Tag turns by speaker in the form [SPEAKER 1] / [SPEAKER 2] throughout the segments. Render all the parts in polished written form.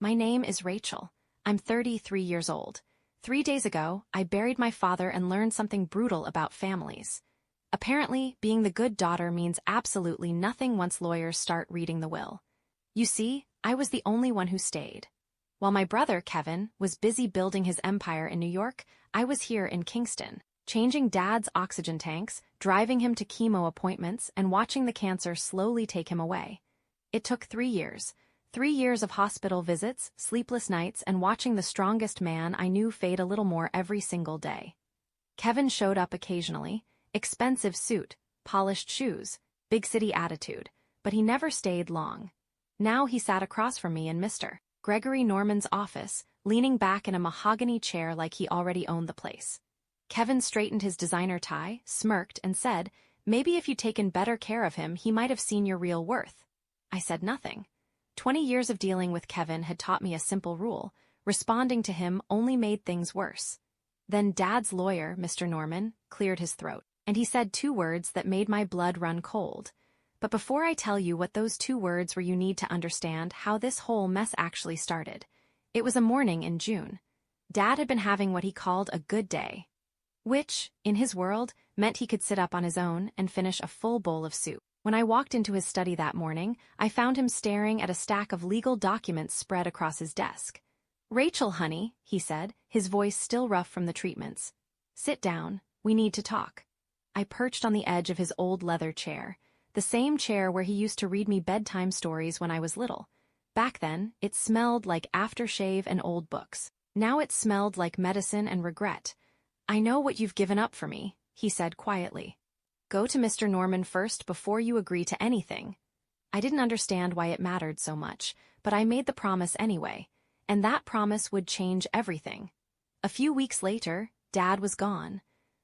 [SPEAKER 1] My name is Rachel. I'm 33 years old. 3 days ago, I buried my father and learned something brutal about families. Apparently, being the good daughter means absolutely nothing once lawyers start reading the will. You see, I was the only one who stayed. While my brother, Kevin, was busy building his empire in New York, I was here in Kingston, changing Dad's oxygen tanks, driving him to chemo appointments, and watching the cancer slowly take him away. It took 3 years. 3 years of hospital visits, sleepless nights, and watching the strongest man I knew fade a little more every single day. Kevin showed up occasionally, expensive suit, polished shoes, big city attitude, but he never stayed long. Now he sat across from me in Mr. Gregory Norman's office, leaning back in a mahogany chair like he already owned the place. Kevin straightened his designer tie, smirked, and said, "Maybe if you'd taken better care of him, he might have seen your real worth." I said nothing. 20 years of dealing with Kevin had taught me a simple rule: responding to him only made things worse. Then Dad's lawyer, Mr. Norman, cleared his throat, and he said 2 words that made my blood run cold. But before I tell you what those 2 words were, you need to understand how this whole mess actually started. It was a morning in June. Dad had been having what he called a good day, which, in his world, meant he could sit up on his own and finish a full bowl of soup. When I walked into his study that morning, I found him staring at a stack of legal documents spread across his desk. "Rachel, honey," he said, his voice still rough from the treatments. "Sit down, we need to talk." I perched on the edge of his old leather chair, the same chair where he used to read me bedtime stories when I was little. Back then, it smelled like aftershave and old books. Now it smelled like medicine and regret. "I know what you've given up for me," he said quietly. "Go to Mr. Norman first before you agree to anything." I didn't understand why it mattered so much, but I made the promise anyway, and that promise would change everything. A few weeks later, Dad was gone.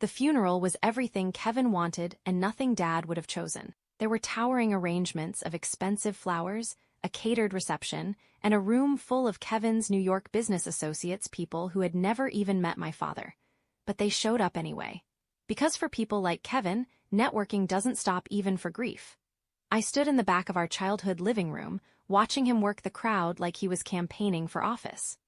[SPEAKER 1] The funeral was everything Kevin wanted and nothing Dad would have chosen. There were towering arrangements of expensive flowers, a catered reception, and a room full of Kevin's New York business associates, people who had never even met my father. But they showed up anyway. Because for people like Kevin, networking doesn't stop even for grief. I stood in the back of our childhood living room, watching him work the crowd like he was campaigning for office.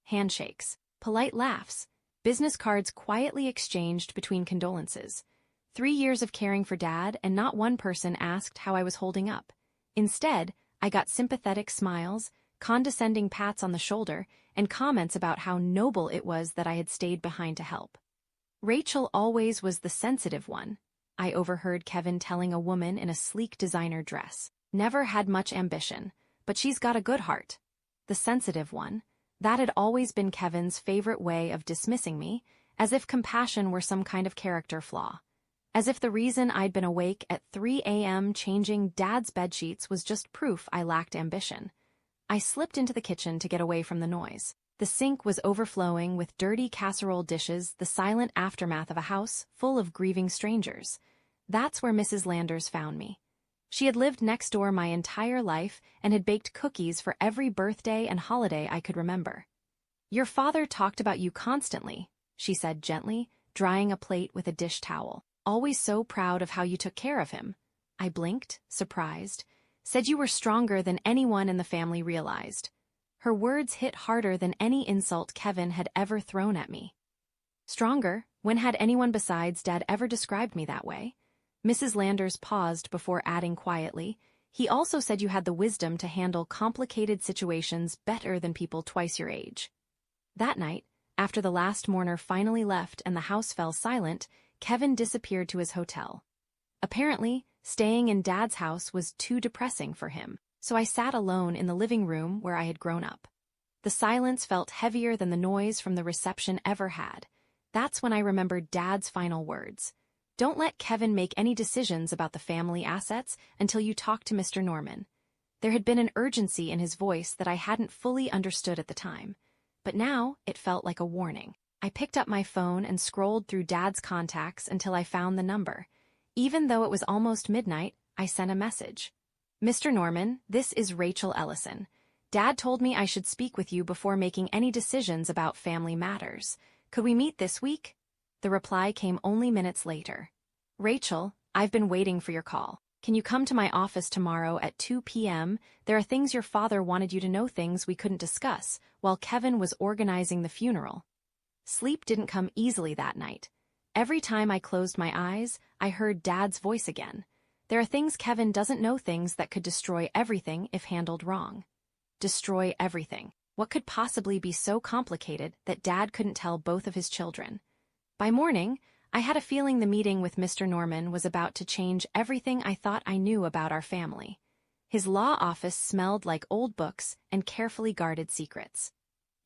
[SPEAKER 1] Handshakes, polite laughs, business cards quietly exchanged between condolences. 3 years of caring for Dad, and not one person asked how I was holding up. Instead, I got sympathetic smiles, condescending pats on the shoulder, and comments about how noble it was that I had stayed behind to help. "Rachel always was the sensitive one," I overheard Kevin telling a woman in a sleek designer dress. "Never had much ambition, but she's got a good heart." The sensitive one. That had always been Kevin's favorite way of dismissing me, as if compassion were some kind of character flaw. As if the reason I'd been awake at 3 a.m. changing Dad's bedsheets was just proof I lacked ambition. I slipped into the kitchen to get away from the noise. The sink was overflowing with dirty casserole dishes, the silent aftermath of a house full of grieving strangers. That's where Mrs. Landers found me. She had lived next door my entire life and had baked cookies for every birthday and holiday I could remember. "Your father talked about you constantly," she said gently, drying a plate with a dish towel. "Always so proud of how you took care of him." I blinked, surprised. "Said you were stronger than anyone in the family realized." Her words hit harder than any insult Kevin had ever thrown at me. Stronger? When had anyone besides Dad ever described me that way? Mrs. Landers paused before adding quietly, "He also said you had the wisdom to handle complicated situations better than people twice your age." That night, after the last mourner finally left and the house fell silent, Kevin disappeared to his hotel. Apparently, staying in Dad's house was too depressing for him, so I sat alone in the living room where I had grown up. The silence felt heavier than the noise from the reception ever had. That's when I remembered Dad's final words: "Don't let Kevin make any decisions about the family assets until you talk to Mr. Norman." There had been an urgency in his voice that I hadn't fully understood at the time, but now it felt like a warning. I picked up my phone and scrolled through Dad's contacts until I found the number. Even though it was almost midnight, I sent a message. "Mr. Norman, this is Rachel Ellison. Dad told me I should speak with you before making any decisions about family matters. Could we meet this week?" The reply came only minutes later. "Rachel, I've been waiting for your call. "Can you come to my office tomorrow at 2 p.m.? There are things your father wanted you to know, things we couldn't discuss," while Kevin was organizing the funeral. Sleep didn't come easily that night. Every time I closed my eyes, I heard Dad's voice again. "There are things Kevin doesn't know, things that could destroy everything if handled wrong." Destroy everything. What could possibly be so complicated that Dad couldn't tell both of his children? By morning, I had a feeling the meeting with Mr. Norman was about to change everything I thought I knew about our family. His law office smelled like old books and carefully guarded secrets.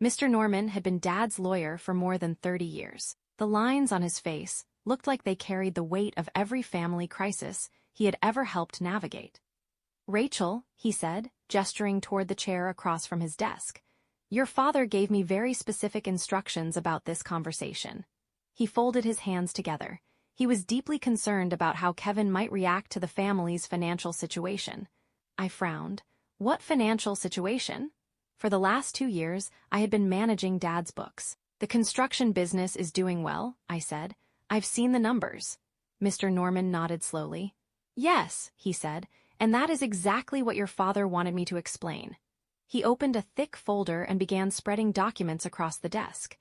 [SPEAKER 1] Mr. Norman had been Dad's lawyer for more than 30 years. The lines on his face looked like they carried the weight of every family crisis he had ever helped navigate. "Rachel," he said, gesturing toward the chair across from his desk, "your father gave me very specific instructions about this conversation." He folded his hands together. He was deeply concerned about how Kevin might react to the family's financial situation. I frowned. What financial situation? For the last 2 years, I had been managing Dad's books. "The construction business is doing well," I said. "I've seen the numbers." Mr. Norman nodded slowly. "Yes," he said, "and that is exactly what your father wanted me to explain." He opened a thick folder and began spreading documents across the desk.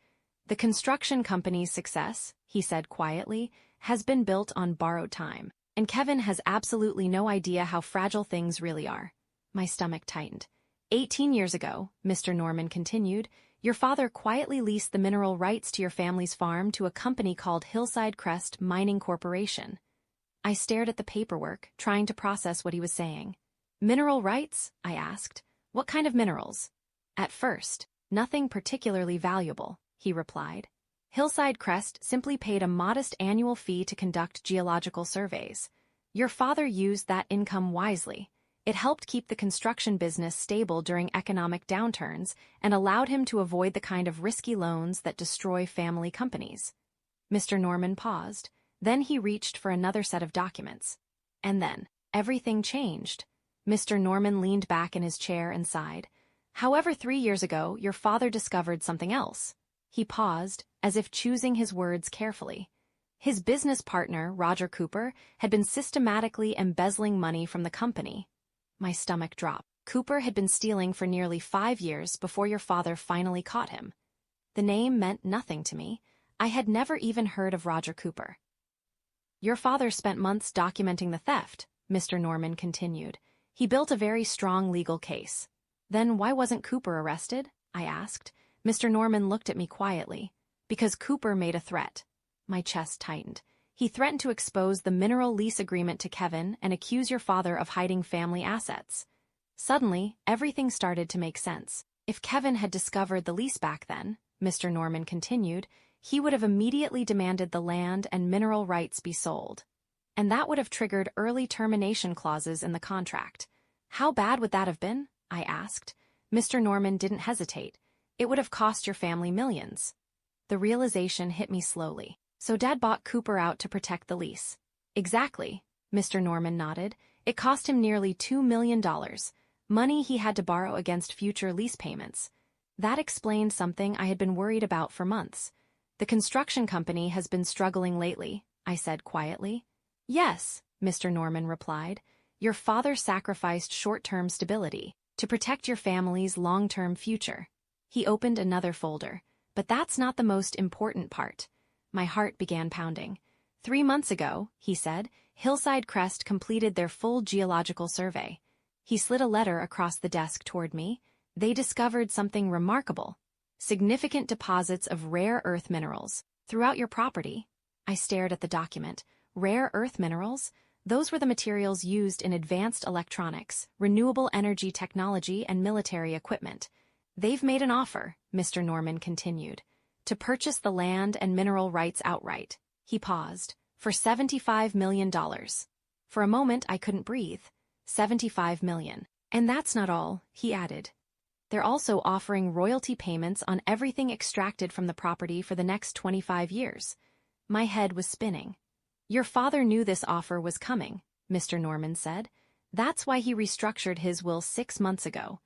[SPEAKER 1] "The construction company's success," he said quietly, "has been built on borrowed time, and Kevin has absolutely no idea how fragile things really are." My stomach tightened. 18 years ago," Mr. Norman continued, "your father quietly leased the mineral rights to your family's farm to a company called Hillside Crest Mining Corporation." I stared at the paperwork, trying to process what he was saying. "Mineral rights?" I asked. "What kind of minerals?" "At first, nothing particularly valuable," he replied. "Hillside Crest simply paid a modest annual fee to conduct geological surveys. Your father used that income wisely. It helped keep the construction business stable during economic downturns and allowed him to avoid the kind of risky loans that destroy family companies." Mr. Norman paused. Then he reached for another set of documents. "And then, everything changed." Mr. Norman leaned back in his chair and sighed. "However, 3 years ago, your father discovered something else." He paused, as if choosing his words carefully. His business partner, Roger Cooper, had been systematically embezzling money from the company. My stomach dropped. Cooper had been stealing for nearly 5 years before your father finally caught him. The name meant nothing to me. I had never even heard of Roger Cooper. "Your father spent months documenting the theft," Mr. Norman continued. "He built a very strong legal case." "Then why wasn't Cooper arrested?" I asked. Mr. Norman looked at me quietly. "Because Cooper made a threat." My chest tightened. "He threatened to expose the mineral lease agreement to Kevin and accuse your father of hiding family assets." Suddenly, everything started to make sense. If Kevin had discovered the lease back then, Mr. Norman continued, he would have immediately demanded the land and mineral rights be sold. And that would have triggered early termination clauses in the contract. "How bad would that have been?" I asked. Mr. Norman didn't hesitate. "It would have cost your family millions." The realization hit me slowly. "So Dad bought Cooper out to protect the lease." "Exactly," Mr. Norman nodded. "It cost him nearly $2 million, money he had to borrow against future lease payments. That explained something I had been worried about for months. The construction company has been struggling lately," I said quietly. "Yes," Mr. Norman replied. "Your father sacrificed short-term stability to protect your family's long-term future." He opened another folder. "But that's not the most important part." My heart began pounding. 3 months ago," he said, "Hillside Crest completed their full geological survey." He slid a letter across the desk toward me. "They discovered something remarkable. Significant deposits of rare earth minerals throughout your property." I stared at the document. Rare earth minerals? Those were the materials used in advanced electronics, renewable energy technology, and military equipment. "They've made an offer," Mr. Norman continued, "to purchase the land and mineral rights outright." He paused. "For $75 million. For a moment, I couldn't breathe. $75 million. "And that's not all," he added. "They're also offering royalty payments on everything extracted from the property for the next 25 years. My head was spinning. "Your father knew this offer was coming," Mr. Norman said. "That's why he restructured his will 6 months ago."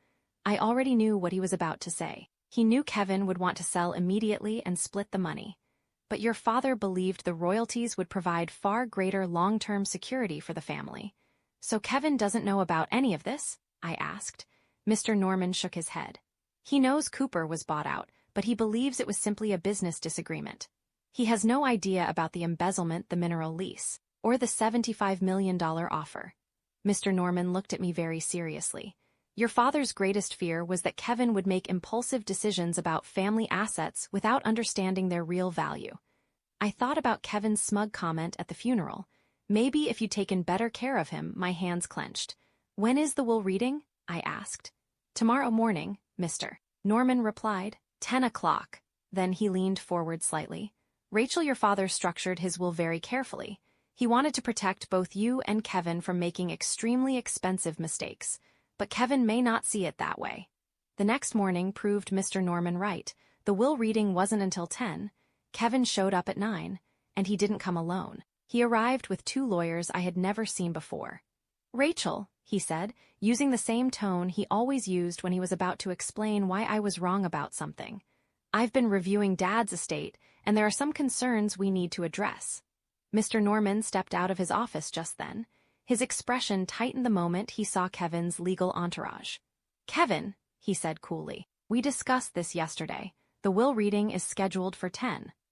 [SPEAKER 1] I already knew what he was about to say. He knew Kevin would want to sell immediately and split the money. "But your father believed the royalties would provide far greater long-term security for the family. So Kevin doesn't know about any of this? I asked. Mr. Norman shook his head. He knows Cooper was bought out, but he believes it was simply a business disagreement. He has no idea about the embezzlement, the mineral lease, or the $75 million offer. Mr. Norman looked at me very seriously. Your father's greatest fear was that Kevin would make impulsive decisions about family assets without understanding their real value. I thought about Kevin's smug comment at the funeral. Maybe if you'd taken better care of him, my hands clenched. When is the will reading? I asked. Tomorrow morning, Mr. Norman replied. 10 o'clock. Then he leaned forward slightly. Rachel, your father structured his will very carefully. He wanted to protect both you and Kevin from making extremely expensive mistakes. But Kevin may not see it that way. The next morning proved Mr. Norman right. The will reading wasn't until 10. Kevin showed up at 9, and he didn't come alone. He arrived with 2 lawyers I had never seen before. Rachel, he said, using the same tone he always used when he was about to explain why I was wrong about something. I've been reviewing Dad's estate, and there are some concerns we need to address. Mr. Norman stepped out of his office just then. His expression tightened the moment he saw Kevin's legal entourage. Kevin, he said coolly, we discussed this yesterday. The will reading is scheduled for 10.